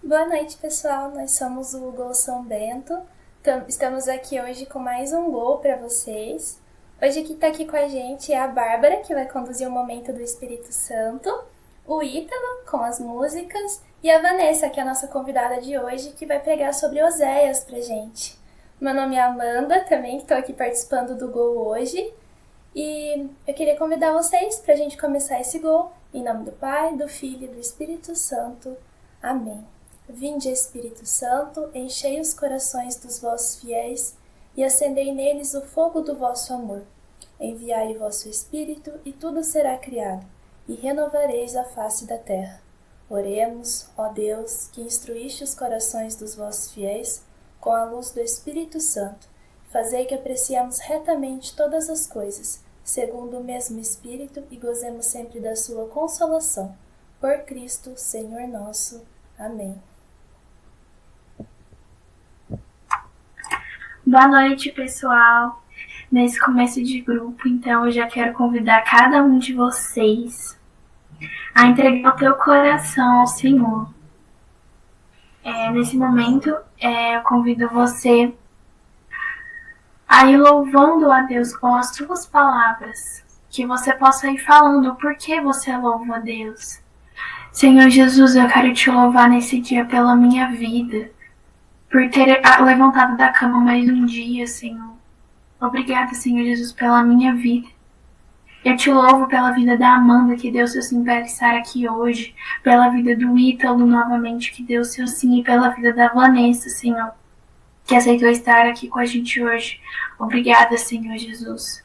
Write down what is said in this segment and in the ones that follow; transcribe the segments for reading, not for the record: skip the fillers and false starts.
Boa noite, pessoal. Nós somos o Gol São Bento. Estamos aqui hoje com mais um Gol para vocês. Hoje quem está aqui com a gente é a Bárbara, que vai conduzir o momento do Espírito Santo, o Ítalo, com as músicas, e a Vanessa, que é a nossa convidada de hoje, que vai pregar sobre Oséias pra gente. Meu nome é Amanda, também, que estou aqui participando do Gol hoje. E eu queria convidar vocês para a gente começar esse Gol. Em nome do Pai, do Filho e do Espírito Santo. Amém. Vinde, Espírito Santo, enchei os corações dos vossos fiéis e acendei neles o fogo do vosso amor. Enviai o vosso Espírito e tudo será criado, e renovareis a face da terra. Oremos, ó Deus, que instruíste os corações dos vossos fiéis com a luz do Espírito Santo. Fazei que apreciemos retamente todas as coisas, segundo o mesmo Espírito, e gozemos sempre da sua consolação. Por Cristo, Senhor nosso. Amém. Boa noite, pessoal. Nesse começo de grupo, então, eu já quero convidar cada um de vocês a entregar o teu coração ao Senhor. Nesse momento, eu convido você a ir louvando a Deus com as suas palavras, que você possa ir falando o porquê você louva a Deus. Senhor Jesus, eu quero te louvar nesse dia pela minha vida, por ter levantado da cama mais um dia, Senhor. Obrigada, Senhor Jesus, pela minha vida. Eu te louvo pela vida da Amanda, que deu seu sim para estar aqui hoje, pela vida do Ítalo novamente, que deu seu sim, e pela vida da Vanessa, Senhor, que aceitou estar aqui com a gente hoje. Obrigada, Senhor Jesus.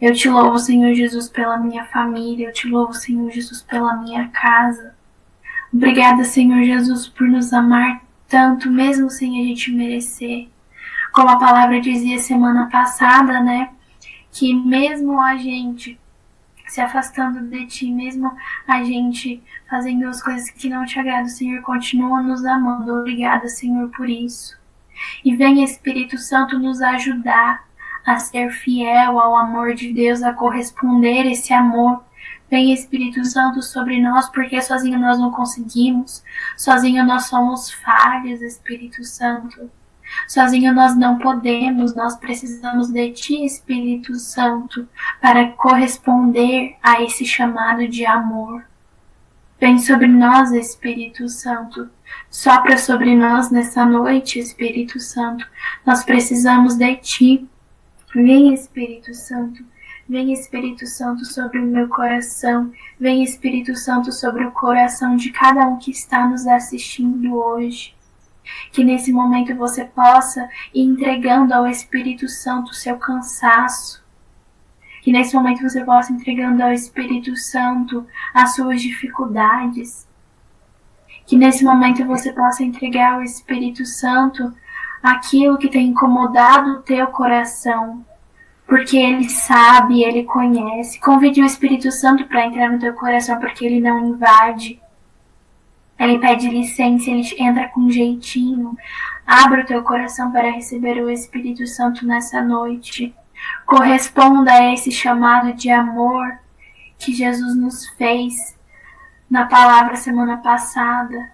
Eu te louvo, Senhor Jesus, pela minha família. Eu te louvo, Senhor Jesus, pela minha casa. Obrigada, Senhor Jesus, por nos amar tanto, mesmo sem a gente merecer. Como a palavra dizia semana passada, né? Que mesmo a gente se afastando de ti, mesmo a gente fazendo as coisas que não te agradam, o Senhor continua nos amando. Obrigada, Senhor, por isso. E venha, Espírito Santo, nos ajudar a ser fiel ao amor de Deus, a corresponder esse amor. Venha, Espírito Santo, sobre nós, porque sozinho nós não conseguimos. Sozinho nós somos falhos, Espírito Santo. Sozinho nós não podemos, nós precisamos de ti, Espírito Santo, para corresponder a esse chamado de amor. Vem sobre nós, Espírito Santo. Sopra sobre nós nessa noite, Espírito Santo. Nós precisamos de ti. Vem, Espírito Santo. Vem, Espírito Santo, sobre o meu coração. Vem, Espírito Santo, sobre o coração de cada um que está nos assistindo hoje. Que nesse momento você possa ir entregando ao Espírito Santo o seu cansaço. Que nesse momento você possa ir entregando ao Espírito Santo as suas dificuldades. Que nesse momento você possa entregar ao Espírito Santo aquilo que tem incomodado o teu coração. Porque Ele sabe, Ele conhece. Convide o Espírito Santo para entrar no teu coração, porque Ele não invade. Ele pede licença, Ele entra com jeitinho. Abra o teu coração para receber o Espírito Santo nessa noite. Corresponda a esse chamado de amor que Jesus nos fez na palavra semana passada.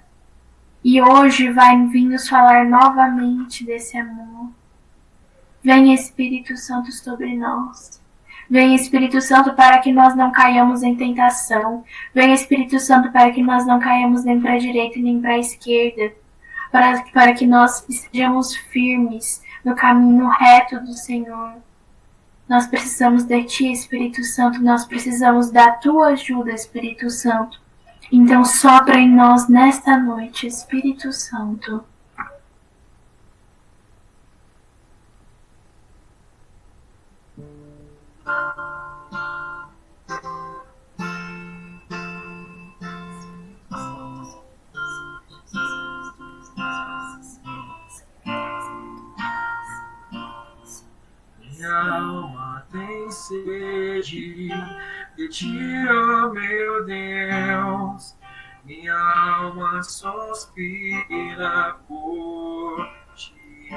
E hoje vai vir nos falar novamente desse amor. Vem, Espírito Santo, sobre nós. Vem, Espírito Santo, para que nós não caiamos em tentação. Vem, Espírito Santo, para que nós não caiamos nem para a direita nem para a esquerda. Para que nós estejamos firmes no caminho reto do Senhor. Nós precisamos de ti, Espírito Santo. Nós precisamos da tua ajuda, Espírito Santo. Então sopra em nós nesta noite, Espírito Santo. Minha alma tem sede de ti, ó meu Deus. Minha alma suspira por ti.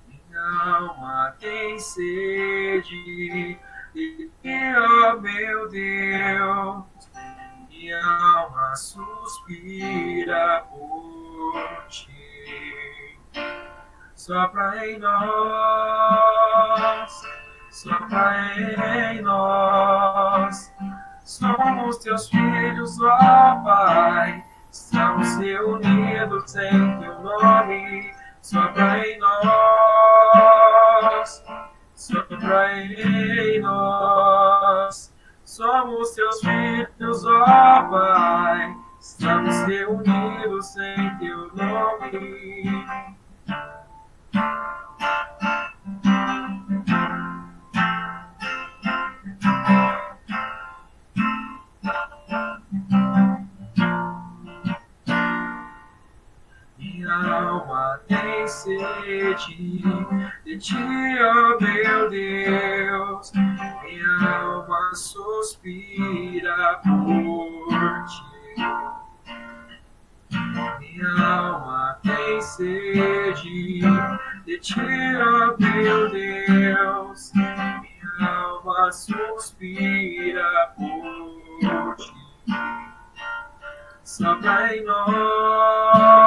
Minha alma tem sede de ti, ó meu Deus. Minha alma suspira por ti. Sopra em nós, sopra em nós. Somos teus filhos, ó Pai. Estamos reunidos em teu nome. Sopra em nós, sopra em nós. Somos teus filhos, ó Pai. Estamos reunidos em teu nome. Minha alma tem sede de ti, ó meu Deus. Minha alma suspira por ti. Minha alma tem sede de ti, ó meu Deus. Minha alma suspira por ti. Sopra em nós,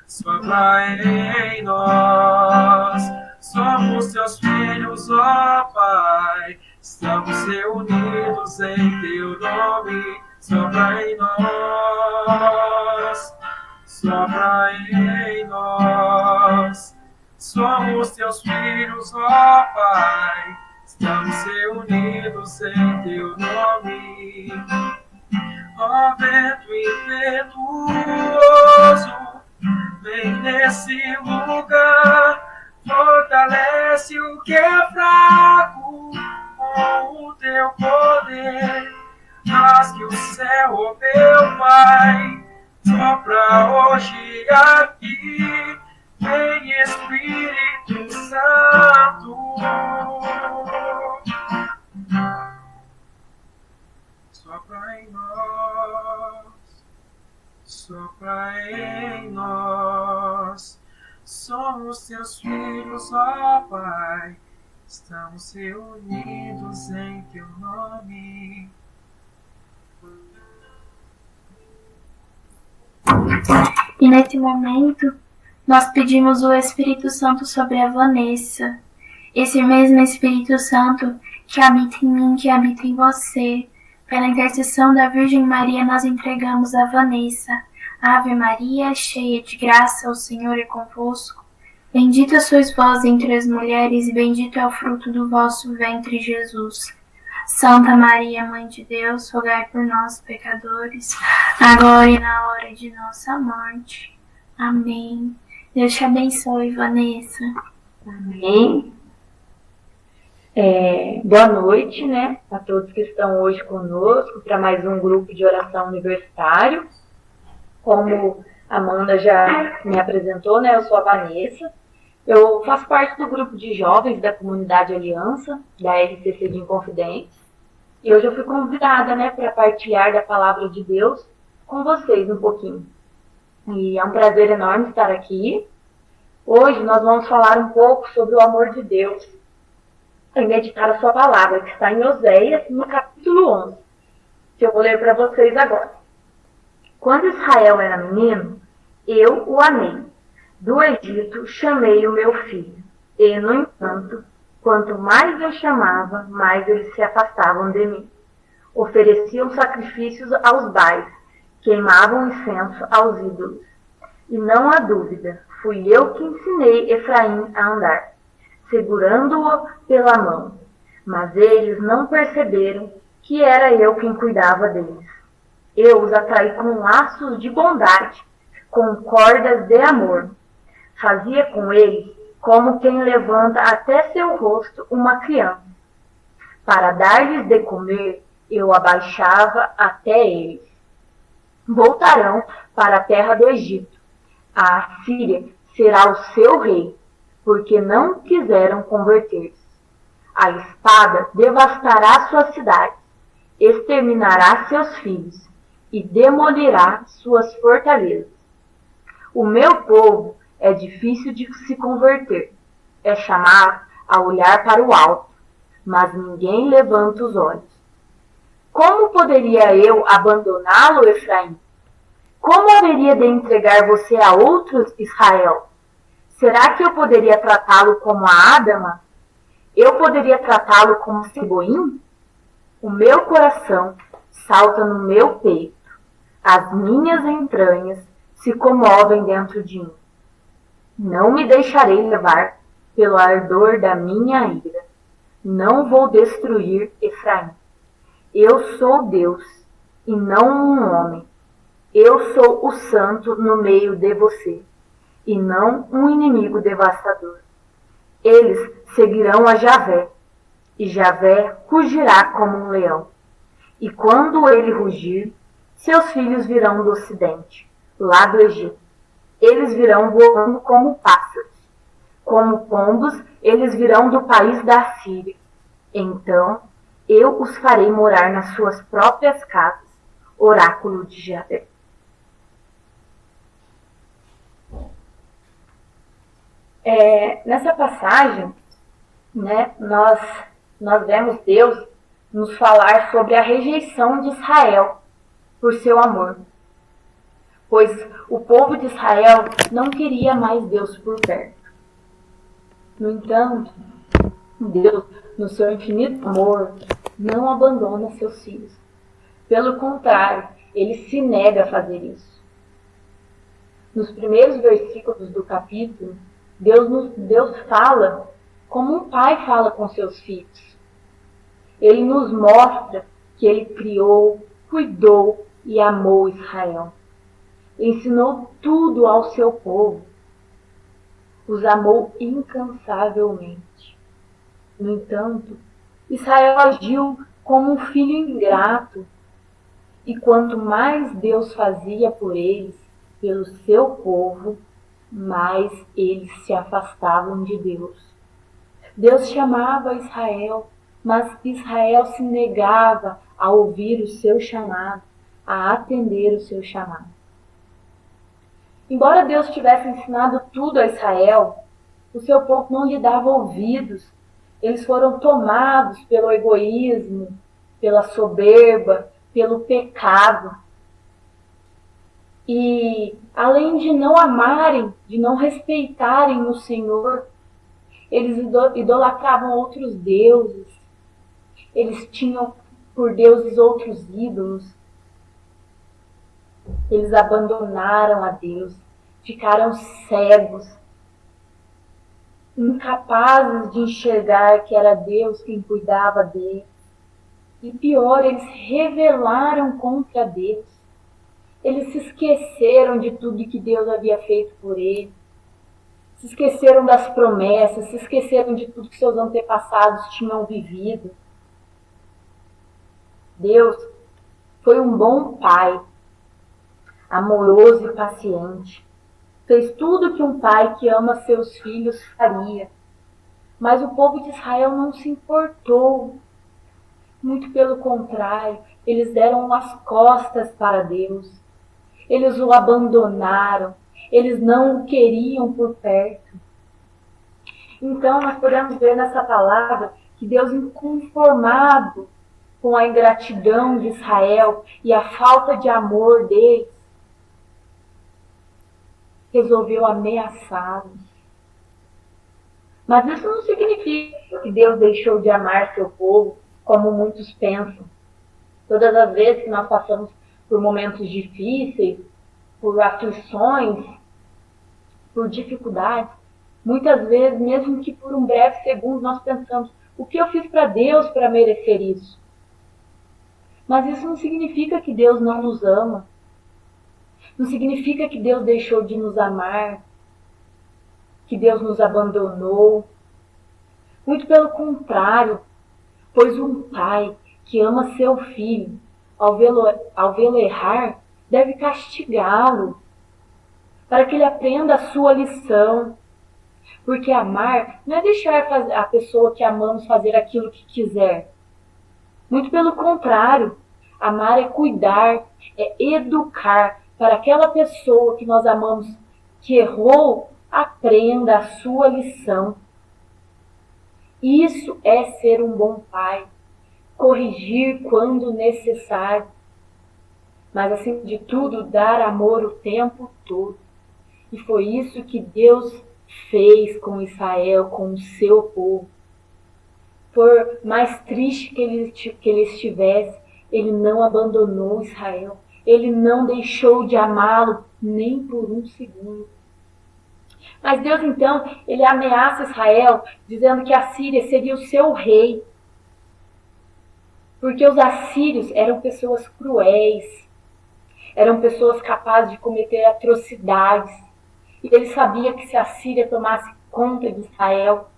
sopra em nós. Somos teus filhos, ó Pai. Estamos reunidos em teu nome. Sopra em nós, sopra em nós. Somos teus filhos, ó Pai. Estamos reunidos em teu nome. Ó vento impetuoso, vem nesse lugar, fortalece o que é fraco com o teu poder. Faz que o céu, ó meu Pai, sopra hoje aqui, vem Espírito Santo. Sopra em nós, sopra em nós. Somos teus filhos, ó Pai. Estamos reunidos em teu nome. E nesse momento, nós pedimos o Espírito Santo sobre a Vanessa. Esse mesmo Espírito Santo que habita em mim, que habita em você. Pela intercessão da Virgem Maria, nós entregamos a Vanessa. Ave Maria, cheia de graça, o Senhor é convosco. Bendita sois vós entre as mulheres, e bendito é o fruto do vosso ventre, Jesus. Santa Maria, Mãe de Deus, rogai por nós, pecadores, agora e na hora de nossa morte. Amém. Deus te abençoe, Vanessa. Amém. Boa noite, né, a todos que estão hoje conosco para mais um grupo de oração universitário. Como a Amanda já me apresentou, né, eu sou a Vanessa. Eu faço parte do grupo de jovens da Comunidade Aliança, da RCC de Inconfidentes. E hoje eu fui convidada, né, para partilhar da Palavra de Deus com vocês um pouquinho. E é um prazer enorme estar aqui. Hoje nós vamos falar um pouco sobre o amor de Deus e meditar a sua palavra, que está em Oséias, no capítulo 11, que eu vou ler para vocês agora. Quando Israel era menino, eu o amei. Do Egito chamei o meu filho. E, no entanto, quanto mais eu chamava, mais eles se afastavam de mim. Ofereciam sacrifícios aos Baais, queimavam incenso aos ídolos. E não há dúvida, fui eu que ensinei Efraim a andar, segurando-o pela mão. Mas eles não perceberam que era eu quem cuidava deles. Eu os atraí com laços de bondade, com cordas de amor. Fazia com eles como quem levanta até seu rosto uma criança. Para dar-lhes de comer, eu abaixava até eles. Voltarão para a terra do Egito. A Assíria será o seu rei, porque não quiseram converter-se. A espada devastará suas cidades, exterminará seus filhos e demolirá suas fortalezas. O meu povo é difícil de se converter, é chamado a olhar para o alto, mas ninguém levanta os olhos. Como poderia eu abandoná-lo, Efraim? Como haveria de entregar você a outros, Israel? Será que eu poderia tratá-lo como a Adama? Eu poderia tratá-lo como Seboim? O meu coração salta no meu peito. As minhas entranhas se comovem dentro de mim. Não me deixarei levar pelo ardor da minha ira. Não vou destruir Efraim. Eu sou Deus e não um homem. Eu sou o santo no meio de você e não um inimigo devastador. Eles seguirão a Javé e Javé rugirá como um leão. E quando ele rugir, seus filhos virão do ocidente, lá do Egito. Eles virão voando como pássaros. Como pombos, eles virão do país da Assíria. Então, eu os farei morar nas suas próprias casas. Oráculo de Javé. Nessa passagem, né, nós vemos Deus nos falar sobre a rejeição de Israel por seu amor. Pois o povo de Israel não queria mais Deus por perto. No entanto, Deus, no seu infinito amor, não abandona seus filhos. Pelo contrário, ele se nega a fazer isso. Nos primeiros versículos do capítulo, Deus fala como um pai fala com seus filhos. Ele nos mostra que ele criou, cuidou e amou Israel. Ensinou tudo ao seu povo. Os amou incansavelmente. No entanto, Israel agiu como um filho ingrato. E quanto mais Deus fazia por eles, pelo seu povo, mais eles se afastavam de Deus. Deus chamava Israel, mas Israel se negava a ouvir o seu chamado, a atender o seu chamado. Embora Deus tivesse ensinado tudo a Israel, o seu povo não lhe dava ouvidos. Eles foram tomados pelo egoísmo, pela soberba, pelo pecado. E além de não amarem, de não respeitarem o Senhor, eles idolatravam outros deuses. Eles tinham por deuses outros ídolos. Eles abandonaram a Deus, ficaram cegos, incapazes de enxergar que era Deus quem cuidava deles. E pior, eles rebelaram contra Deus. Eles se esqueceram de tudo que Deus havia feito por eles. Se esqueceram das promessas, se esqueceram de tudo que seus antepassados tinham vivido. Deus foi um bom pai, amoroso e paciente. Fez tudo que um pai que ama seus filhos faria. Mas o povo de Israel não se importou. Muito pelo contrário, eles deram as costas para Deus. Eles o abandonaram. Eles não o queriam por perto. Então nós podemos ver nessa palavra que Deus, inconformado com a ingratidão de Israel e a falta de amor deles, resolveu ameaçá-los. Mas isso não significa que Deus deixou de amar seu povo, como muitos pensam. Todas as vezes que nós passamos por momentos difíceis, por aflições, por dificuldades, muitas vezes, mesmo que por um breve segundo, nós pensamos: o que eu fiz para Deus para merecer isso? Mas isso não significa que Deus não nos ama. Não significa que Deus deixou de nos amar, que Deus nos abandonou. Muito pelo contrário, pois um pai que ama seu filho, ao vê-lo errar, deve castigá-lo, para que ele aprenda a sua lição. Porque amar não é deixar a pessoa que amamos fazer aquilo que quiser. Muito pelo contrário, amar é cuidar, é educar, para aquela pessoa que nós amamos, que errou, aprenda a sua lição. Isso é ser um bom pai. corrigir quando necessário, mas acima de tudo, dar amor o tempo todo. E foi isso que Deus fez com Israel, com o seu povo. Por mais triste que ele estivesse, ele não abandonou Israel. Ele não deixou de amá-lo nem por um segundo. Mas Deus, então, ele ameaça Israel, dizendo que a Síria seria o seu rei. Porque os assírios eram pessoas cruéis, eram pessoas capazes de cometer atrocidades. E ele sabia que se a Síria tomasse conta de Israel,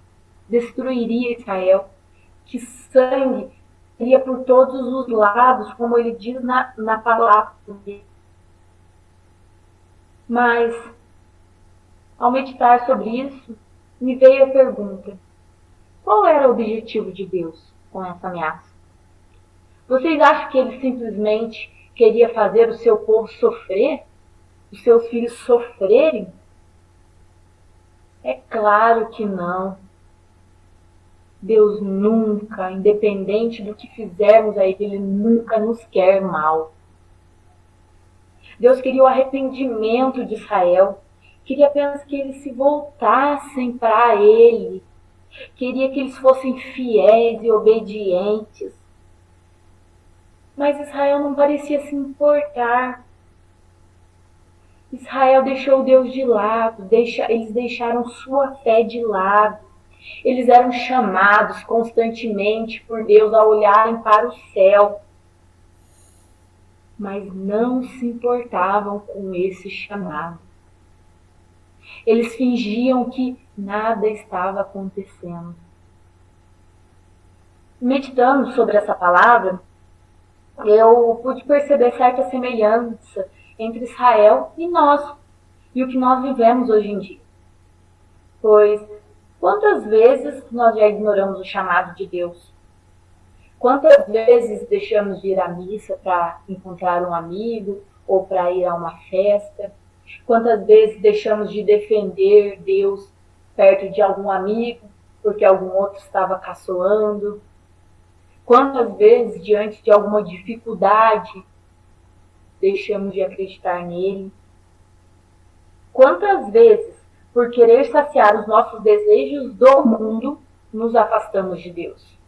destruiria Israel, que sangue iria por todos os lados, como ele diz na palavra dele. Mas, ao meditar sobre isso, me veio a pergunta: qual era o objetivo de Deus com essa ameaça? Vocês acham que ele simplesmente queria fazer o seu povo sofrer? Os seus filhos sofrerem? É claro que não. Deus nunca, independente do que fizermos a Ele nunca nos quer mal. Deus queria o arrependimento de Israel. Queria apenas que eles se voltassem para Ele. Queria que eles fossem fiéis e obedientes. Mas Israel não parecia se importar. Israel deixou Deus de lado, eles deixaram sua fé de lado. Eles eram chamados constantemente por Deus a olharem para o céu, mas não se importavam com esse chamado. Eles fingiam que nada estava acontecendo. Meditando sobre essa palavra, eu pude perceber certa semelhança entre Israel e nós, e o que nós vivemos hoje em dia. Pois, quantas vezes nós já ignoramos o chamado de Deus? Quantas vezes deixamos de ir à missa para encontrar um amigo ou para ir a uma festa? Quantas vezes deixamos de defender Deus perto de algum amigo porque algum outro estava caçoando? Quantas vezes, diante de alguma dificuldade, deixamos de acreditar nele? Quantas vezes, por querer saciar os nossos desejos do mundo, nos afastamos de Deus?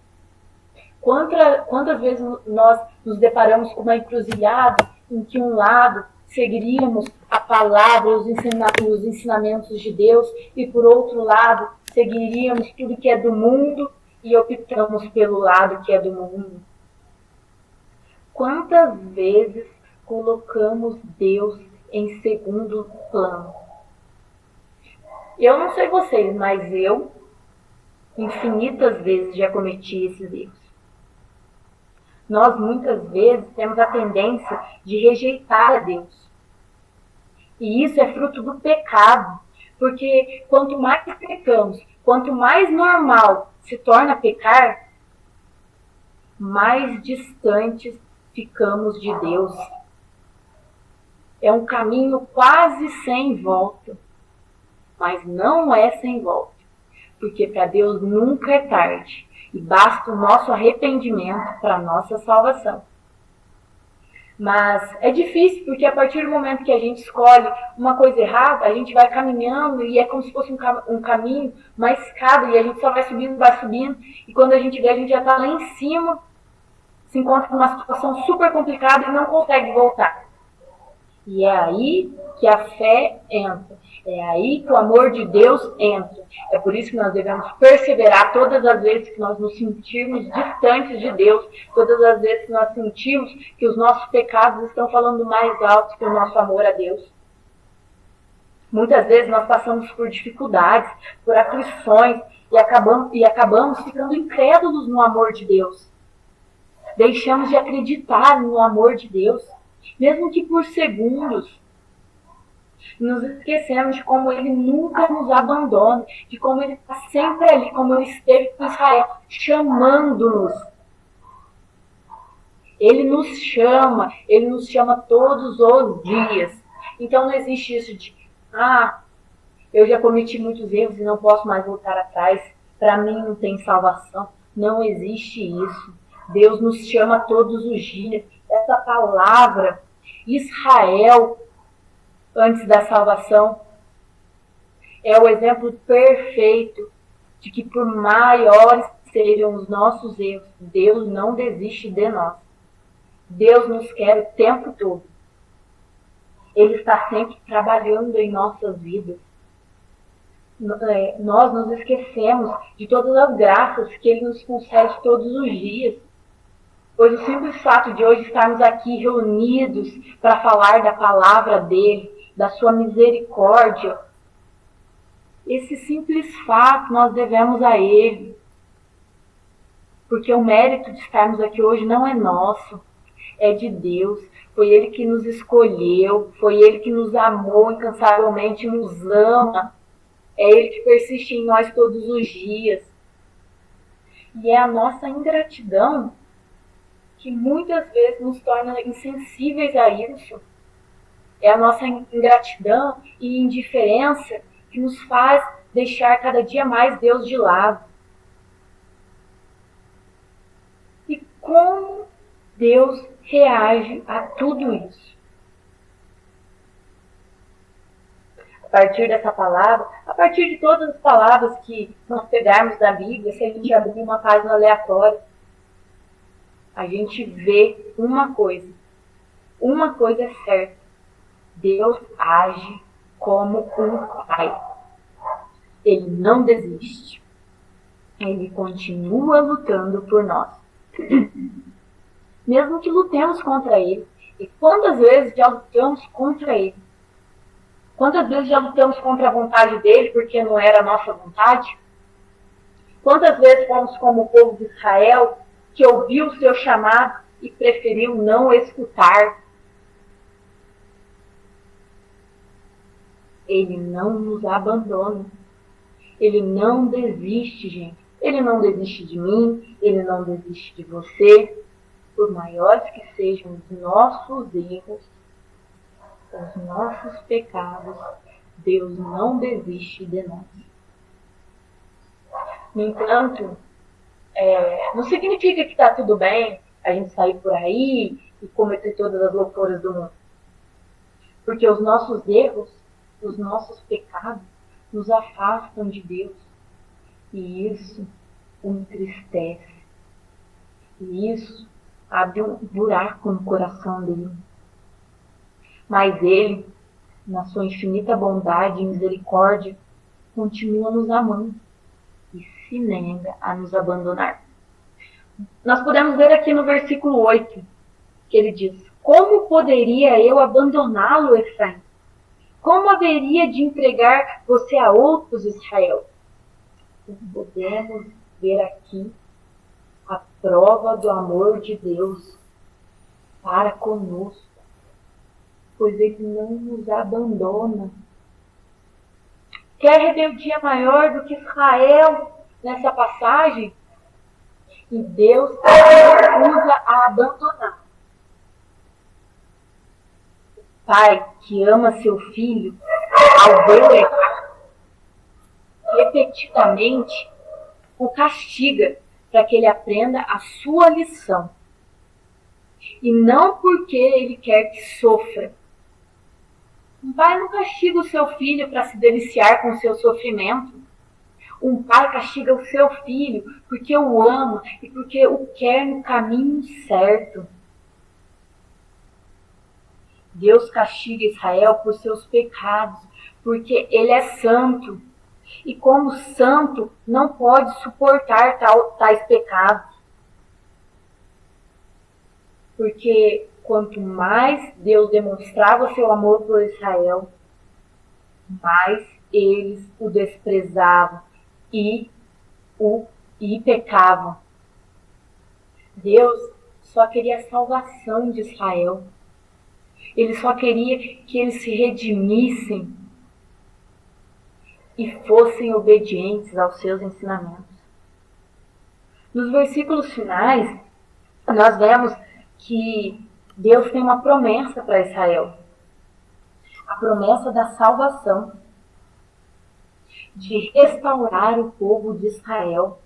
Quantas vezes nós nos deparamos com uma encruzilhada em que um lado seguiríamos a palavra, os ensinamentos de Deus, e por outro lado seguiríamos tudo que é do mundo e optamos pelo lado que é do mundo? Quantas vezes colocamos Deus em segundo plano? Eu não sei vocês, mas eu infinitas vezes já cometi esses erros. Nós muitas vezes temos a tendência de rejeitar a Deus. E isso é fruto do pecado, porque quanto mais pecamos, quanto mais normal se torna pecar, mais distantes ficamos de Deus. É um caminho quase sem volta, mas não é sem volta, porque para Deus nunca é tarde e basta o nosso arrependimento para a nossa salvação. Mas é difícil, porque a partir do momento que a gente escolhe uma coisa errada, a gente vai caminhando e é como se fosse um caminho, uma escada, e a gente só vai subindo, e quando a gente vê, a gente já está lá em cima, se encontra numa situação super complicada e não consegue voltar. E é aí que a fé entra. É aí que o amor de Deus entra. É por isso que nós devemos perseverar todas as vezes que nós nos sentirmos distantes de Deus, todas as vezes que nós sentimos que os nossos pecados estão falando mais alto que o nosso amor a Deus. Muitas vezes nós passamos por dificuldades, por aflições e acabamos ficando incrédulos no amor de Deus. Deixamos de acreditar no amor de Deus, mesmo que por segundos. Nos esquecemos de como Ele nunca nos abandona, de como Ele está sempre ali, como Ele esteve com Israel, chamando-nos. Ele nos chama todos os dias. Então não existe isso de, eu já cometi muitos erros e não posso mais voltar atrás, para mim não tem salvação. Não existe isso. Deus nos chama todos os dias. Essa palavra, Israel, antes da salvação, é o exemplo perfeito de que por maiores sejam os nossos erros, Deus não desiste de nós. Deus nos quer o tempo todo. Ele está sempre trabalhando em nossas vidas. Nós nos esquecemos de todas as graças que Ele nos concede todos os dias. Pois o simples fato de hoje estarmos aqui reunidos para falar da palavra dEle, da sua misericórdia, esse simples fato nós devemos a Ele. Porque o mérito de estarmos aqui hoje não é nosso, é de Deus. Foi Ele que nos escolheu, foi Ele que nos amou incansavelmente, nos ama. É Ele que persiste em nós todos os dias. E é a nossa ingratidão que muitas vezes nos torna insensíveis a isso. É a nossa ingratidão e indiferença que nos faz deixar cada dia mais Deus de lado. E como Deus reage a tudo isso? A partir dessa palavra, a partir de todas as palavras que nós pegarmos da Bíblia, se a gente abrir uma página aleatória, a gente vê uma coisa é certa: Deus age como um pai. Ele não desiste. Ele continua lutando por nós. Mesmo que lutemos contra Ele. E quantas vezes já lutamos contra Ele? Quantas vezes já lutamos contra a vontade dEle porque não era a nossa vontade? Quantas vezes fomos como o povo de Israel, que ouviu o seu chamado e preferiu não escutar? Ele não nos abandona. Ele não desiste, gente. Ele não desiste de mim, Ele não desiste de você. Por maiores que sejam os nossos erros, os nossos pecados, Deus não desiste de nós. No entanto, não significa que está tudo bem a gente sair por aí e cometer todas as loucuras do mundo. Porque os nossos erros, os nossos pecados, nos afastam de Deus. E isso o entristece. E isso abre um buraco no coração dele. Mas Ele, na sua infinita bondade e misericórdia, continua nos amando e se nega a nos abandonar. Nós podemos ver aqui no versículo 8, que ele diz: como poderia eu abandoná-lo, Efraim? Como haveria de entregar você a outros, Israel? Podemos ver aqui a prova do amor de Deus para conosco, pois Ele não nos abandona. Quer rebeldia maior do que Israel nessa passagem? E Deus usa a abandonar. O pai que ama seu filho, ao vê-lo errar, repetidamente o castiga para que ele aprenda a sua lição. E não porque ele quer que sofra. Um pai não castiga o seu filho para se deliciar com o seu sofrimento. Um pai castiga o seu filho porque o ama e porque o quer no caminho certo. Deus castiga Israel por seus pecados, porque Ele é santo. E como santo, não pode suportar tais pecados. Porque quanto mais Deus demonstrava seu amor por Israel, mais eles o desprezavam e pecavam. Deus só queria a salvação de Israel. Ele só queria que eles se redimissem e fossem obedientes aos seus ensinamentos. Nos versículos finais, nós vemos que Deus tem uma promessa para Israel. A promessa da salvação, de restaurar o povo de Israel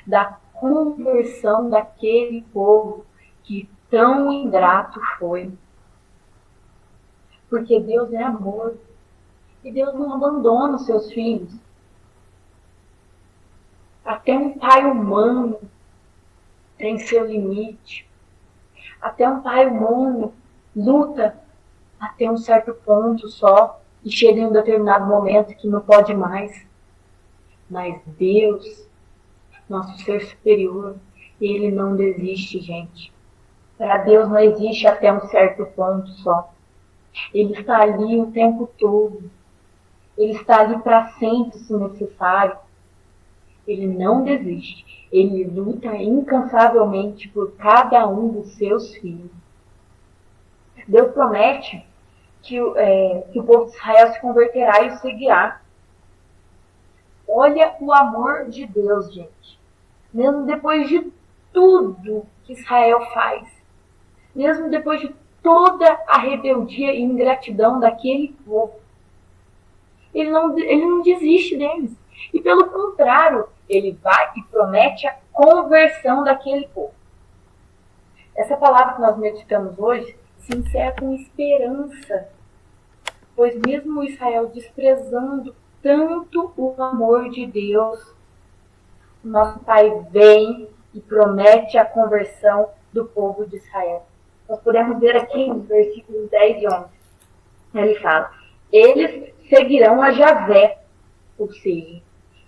da conversão daquele povo que tão ingrato foi. Porque Deus é amor. E Deus não abandona os seus filhos. Até um pai humano tem seu limite. Até um pai humano luta até um certo ponto só e chega em um determinado momento que não pode mais. Mas Deus, nosso ser superior, Ele não desiste, gente. Para Deus não existe até um certo ponto só. Ele está ali o tempo todo. Ele está ali para sempre, se necessário. Ele não desiste. Ele luta incansavelmente por cada um dos seus filhos. Deus promete que o povo de Israel se converterá e o seguirá. Olha o amor de Deus, gente. Mesmo depois de tudo que Israel faz, mesmo depois de toda a rebeldia e ingratidão daquele povo, ele não desiste deles. E pelo contrário, ele vai e promete a conversão daquele povo. Essa palavra que nós meditamos hoje se encerra com esperança, pois mesmo Israel desprezando tanto o amor de Deus, o nosso Pai vem e promete a conversão do povo de Israel. Nós podemos ver aqui nos versículos 10 e 11. Ele fala: eles seguirão a Javé, ou seja,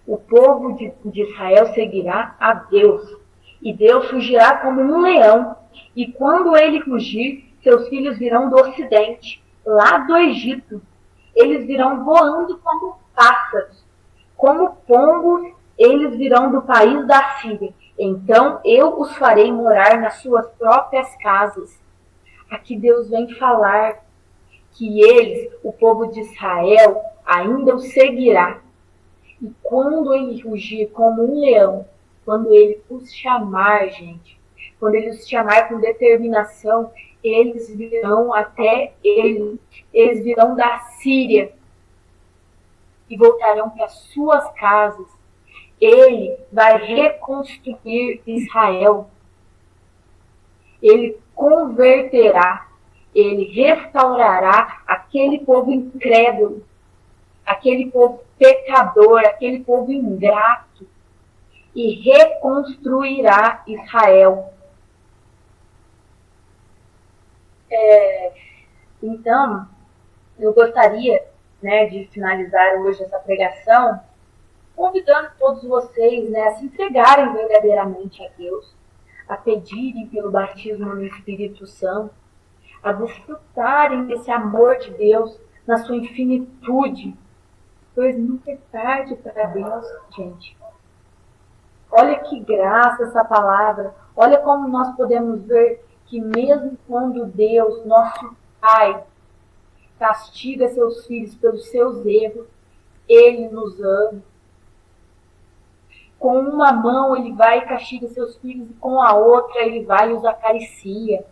o povo de Israel seguirá a Deus, e Deus fugirá como um leão, e quando ele fugir, seus filhos virão do ocidente, lá do Egito. Eles virão voando como pássaros, como pombos, eles virão do país da Síria. Então eu os farei morar nas suas próprias casas. Aqui Deus vem falar que eles, o povo de Israel, ainda o seguirá. E quando ele rugir como um leão, quando ele os chamar, gente, quando ele os chamar com determinação, eles virão até ele, eles virão da Síria e voltarão para suas casas. Ele vai reconstruir Israel. Ele converterá, ele restaurará aquele povo incrédulo, aquele povo pecador, aquele povo ingrato, e reconstruirá Israel. Então, eu gostaria, de finalizar hoje essa pregação convidando todos vocês, a se entregarem verdadeiramente a Deus, a pedirem pelo batismo no Espírito Santo, a desfrutarem desse amor de Deus na sua infinitude, pois nunca é tarde para Deus, gente. Olha que graça essa palavra, olha como nós podemos ver que mesmo quando Deus, nosso Pai, castiga seus filhos pelos seus erros, Ele nos ama. Com uma mão Ele vai e castiga seus filhos e com a outra Ele vai e os acaricia.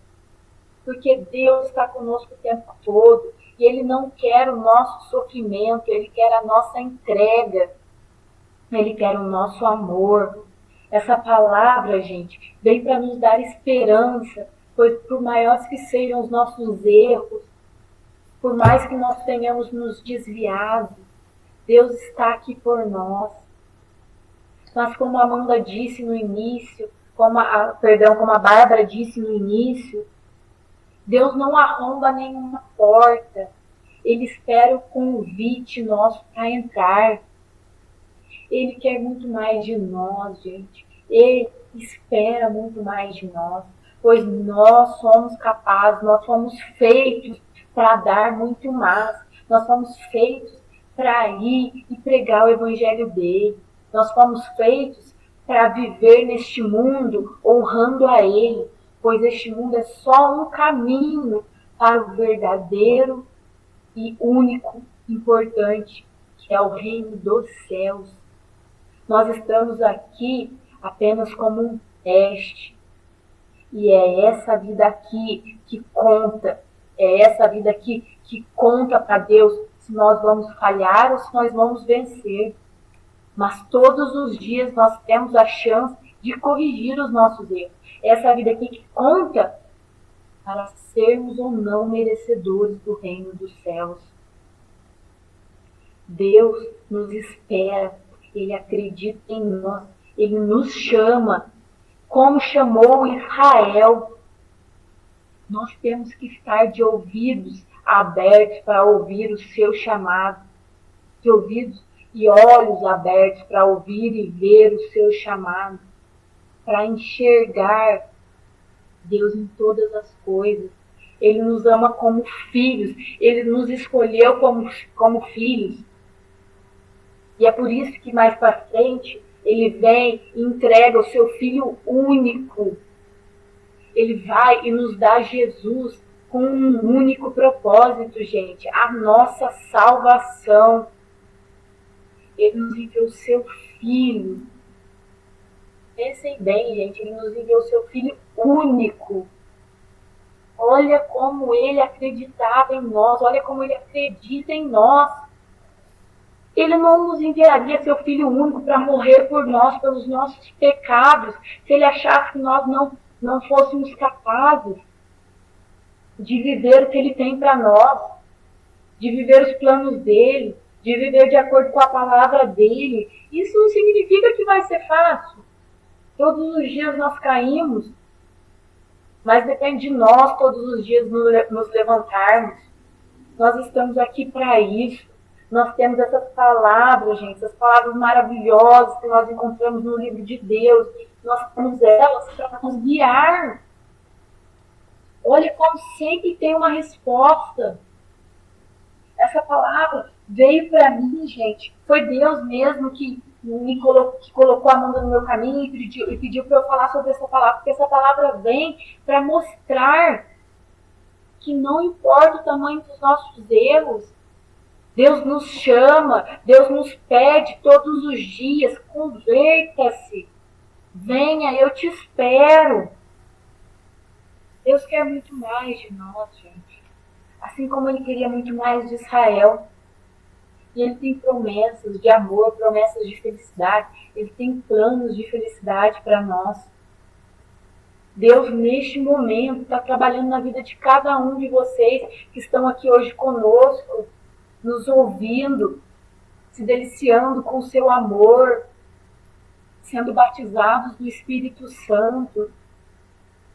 Porque Deus está conosco o tempo todo e Ele não quer o nosso sofrimento, Ele quer a nossa entrega, Ele quer o nosso amor. Essa palavra, gente, vem para nos dar esperança, pois por maiores que sejam os nossos erros, por mais que nós tenhamos nos desviado, Deus está aqui por nós. Mas como a Amanda disse no início, como a Bárbara disse no início, Deus não arromba nenhuma porta. Ele espera o convite nosso para entrar. Ele quer muito mais de nós, gente. Ele espera muito mais de nós, pois nós somos capazes, nós somos feitos para dar muito mais. Nós somos feitos para ir e pregar o evangelho dele. Nós fomos feitos para viver neste mundo honrando a Ele, pois este mundo é só um caminho para o verdadeiro e único importante, que é o reino dos céus. Nós estamos aqui apenas como um teste. E é essa vida aqui que conta. É essa vida aqui que conta para Deus se nós vamos falhar ou se nós vamos vencer. Mas todos os dias nós temos a chance de corrigir os nossos erros. Essa vida aqui que conta para sermos ou não merecedores do reino dos céus. Deus nos espera, Ele acredita em nós, Ele nos chama, como chamou Israel. Nós temos que estar de ouvidos abertos para ouvir o seu chamado, de ouvidos e olhos abertos para ouvir e ver o seu chamado, para enxergar Deus em todas as coisas. Ele nos ama como filhos, Ele nos escolheu como filhos. E é por isso que mais para frente Ele vem e entrega o seu Filho único. Ele vai e nos dá Jesus com um único propósito, gente, a nossa salvação. Ele nos enviou o seu Filho. Pensem bem, gente, Ele nos enviou o seu Filho único. Olha como Ele acreditava em nós, olha como Ele acredita em nós. Ele não nos enviaria seu Filho único para morrer por nós, pelos nossos pecados, se Ele achasse que nós não fôssemos capazes de viver o que Ele tem para nós, de viver os planos dEle, de viver de acordo com a palavra dEle. Isso não significa que vai ser fácil. Todos os dias nós caímos, mas depende de nós todos os dias nos levantarmos. Nós estamos aqui para isso. Nós temos essas palavras, gente, essas palavras maravilhosas que nós encontramos no livro de Deus. Nós temos elas para nos guiar. Olha como sempre tem uma resposta. Essa palavra veio para mim, gente. Foi Deus mesmo que colocou a mão no meu caminho e pediu para eu falar sobre essa palavra. Porque essa palavra vem para mostrar que não importa o tamanho dos nossos erros, Deus nos chama, Deus nos pede todos os dias, converta-se, venha, eu te espero. Deus quer muito mais de nós, gente. Assim como Ele queria muito mais de Israel. E Ele tem promessas de amor, promessas de felicidade. Ele tem planos de felicidade para nós. Deus, neste momento, está trabalhando na vida de cada um de vocês que estão aqui hoje conosco, nos ouvindo, se deliciando com o seu amor, sendo batizados do Espírito Santo.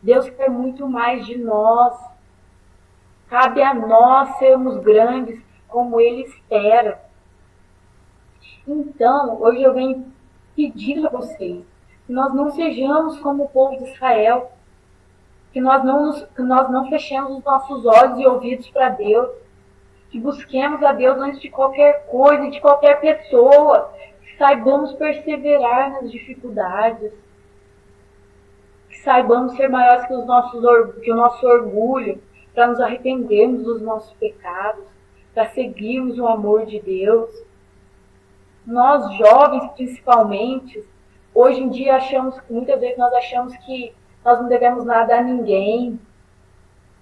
Deus quer muito mais de nós. Cabe a nós sermos grandes como Ele espera. Então, hoje eu venho pedir a vocês que nós não sejamos como o povo de Israel, que nós não fechemos os nossos olhos e ouvidos para Deus, que busquemos a Deus antes de qualquer coisa, de qualquer pessoa, que saibamos perseverar nas dificuldades, que saibamos ser maiores que o nosso orgulho, para nos arrependermos dos nossos pecados, para seguirmos o amor de Deus. Nós jovens, principalmente, hoje em dia muitas vezes nós achamos que nós não devemos nada a ninguém,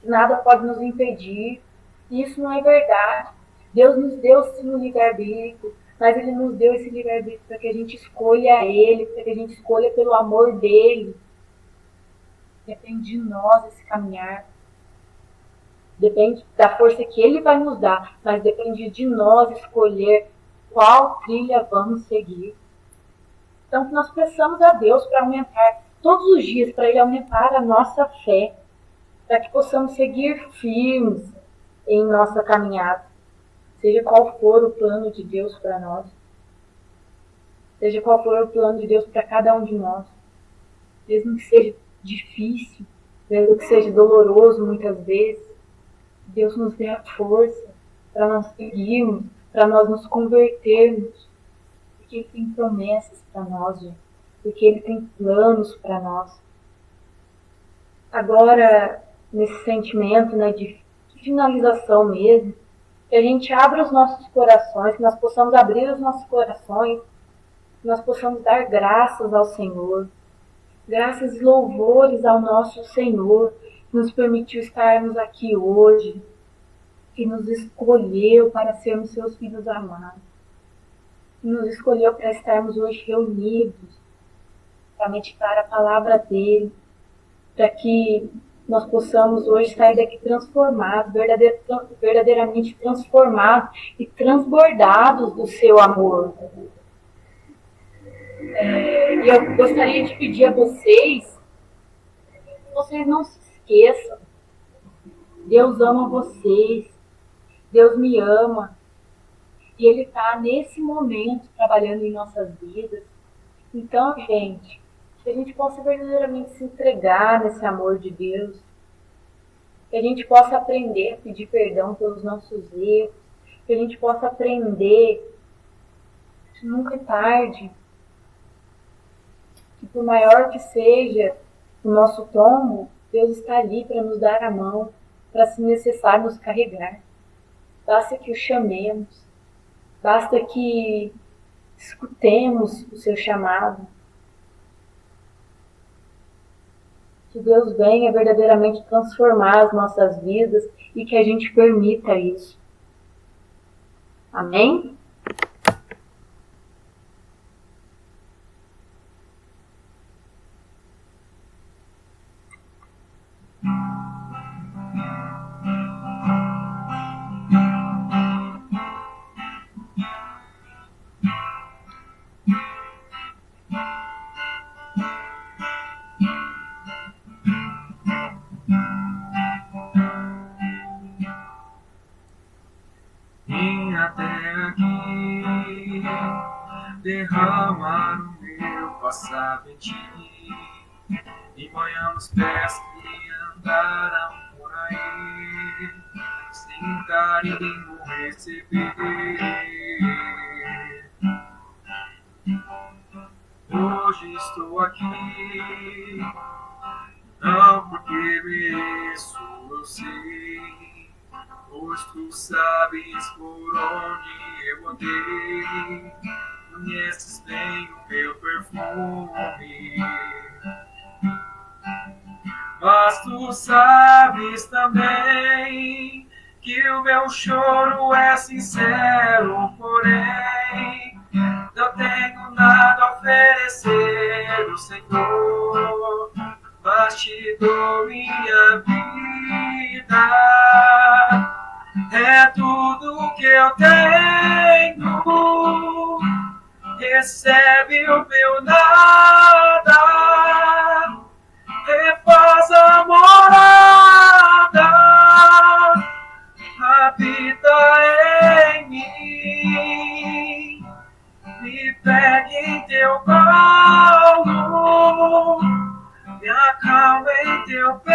que nada pode nos impedir. Isso não é verdade. Deus nos deu sim um livre-arbítrio, mas Ele nos deu esse livre-arbítrio para que a gente escolha Ele, para que a gente escolha pelo amor dEle. Depende de nós esse caminhar. Depende da força que Ele vai nos dar, mas depende de nós escolher qual trilha vamos seguir. Então, que nós peçamos a Deus para aumentar todos os dias, para Ele aumentar a nossa fé, para que possamos seguir firmes em nossa caminhada, seja qual for o plano de Deus para nós, seja qual for o plano de Deus para cada um de nós, mesmo que seja difícil, mesmo que seja doloroso muitas vezes, Deus nos dê a força para nós seguirmos, para nós nos convertermos, porque Ele tem promessas para nós, gente, porque Ele tem planos para nós. Agora, nesse sentimento, né, de finalização mesmo, que a gente abra os nossos corações, que nós possamos abrir os nossos corações, que nós possamos dar graças ao Senhor, graças e louvores ao nosso Senhor, que nos permitiu estarmos aqui hoje, que nos escolheu para sermos seus filhos amados, que nos escolheu para estarmos hoje reunidos, para meditar a palavra dele, para que nós possamos hoje sair daqui transformados, verdadeiramente transformados e transbordados do seu amor. E eu gostaria de pedir a vocês não se esqueçam, Deus ama vocês, Deus me ama, e Ele está nesse momento trabalhando em nossas vidas. Então, gente, que a gente possa verdadeiramente se entregar nesse amor de Deus, que a gente possa aprender a pedir perdão pelos nossos erros, que a gente possa aprender que nunca é tarde, que por maior que seja o nosso tombo, Deus está ali para nos dar a mão, para, se necessário, nos carregar. Basta que o chamemos, basta que escutemos o seu chamado. Que Deus venha verdadeiramente transformar as nossas vidas e que a gente permita isso. Amém? Vim até aqui derramar o meu passado em ti, e banhar os pés que andaram por aí, sem carinho receber. Hoje estou aqui, não porque mereço, eu sei, pois tu sabes por onde eu andei, conheces bem o meu perfume. Mas tu sabes também que o meu choro é sincero, porém não tenho nada a oferecer, o Senhor, mas te dou minha vida. É tudo que eu tenho, recebe o meu nada, refaz a morada, habita em mim, me pegue em teu colo, me acalma em teu peito.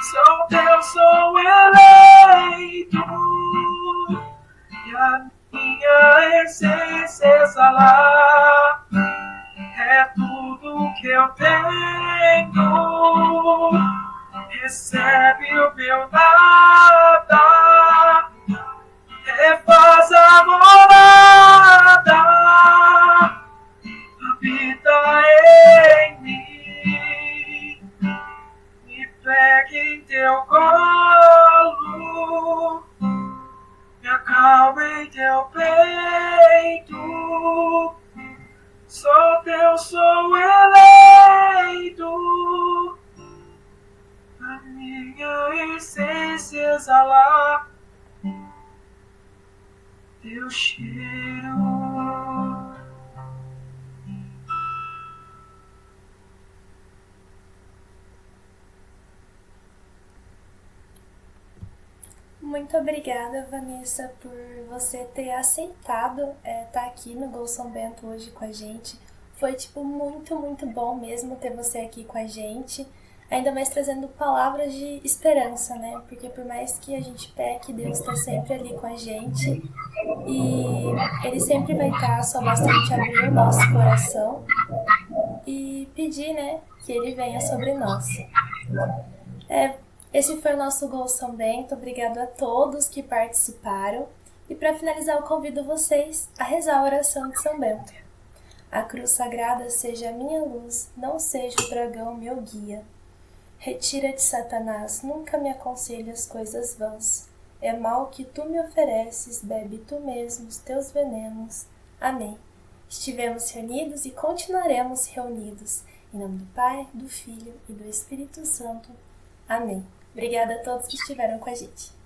Sou teu, sou eleito, e a minha essência exalar. É tudo que eu tenho, recebe o meu nada, refaz a morada, habita em mim, me pegue em teu colo, me acalma em teu peito. Sou teu, sou eleito, a minha essência exalar teu cheiro. Muito obrigada, Vanessa, por você ter aceitado estar aqui no Gol São Bento hoje com a gente. Foi, muito, muito bom mesmo ter você aqui com a gente. Ainda mais trazendo palavras de esperança, né? Porque por mais que a gente peque, Deus está sempre ali com a gente. E Ele sempre vai estar, só basta a gente abrir o nosso coração e pedir, né? Que Ele venha sobre nós. Esse foi o nosso Gol São Bento. Obrigado a todos que participaram. E para finalizar, eu convido vocês a rezar a oração de São Bento. A cruz sagrada seja a minha luz, não seja o dragão meu guia. Retira-te, Satanás, nunca me aconselhas coisas vãs. É mal que tu me ofereces, bebe tu mesmo os teus venenos. Amém. estivemos reunidos e continuaremos reunidos. Em nome do Pai, do Filho e do Espírito Santo. Amém. Obrigada a todos que estiveram com a gente.